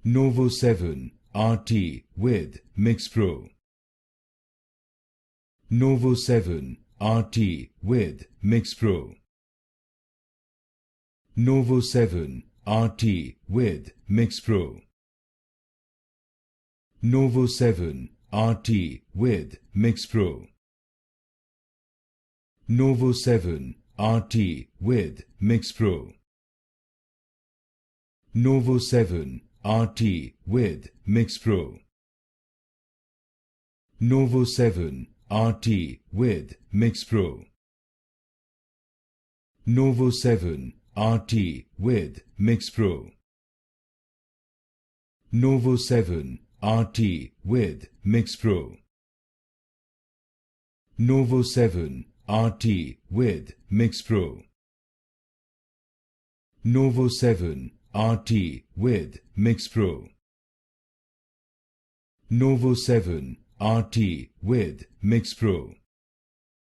NovoSeven RT with MixPro. NovoSeven RT with MixPro. NovoSeven RT with MixPro. NovoSeven RT with MixPro. NovoSeven RT with MixPro. NovoSeven RT with MixPro. NovoSeven RT with MixPro. NovoSeven RT with MixPro. NovoSeven RT with MixPro. NovoSeven RT with MixPro. NovoSeven RT with MixPro. NovoSeven RT with MixPro.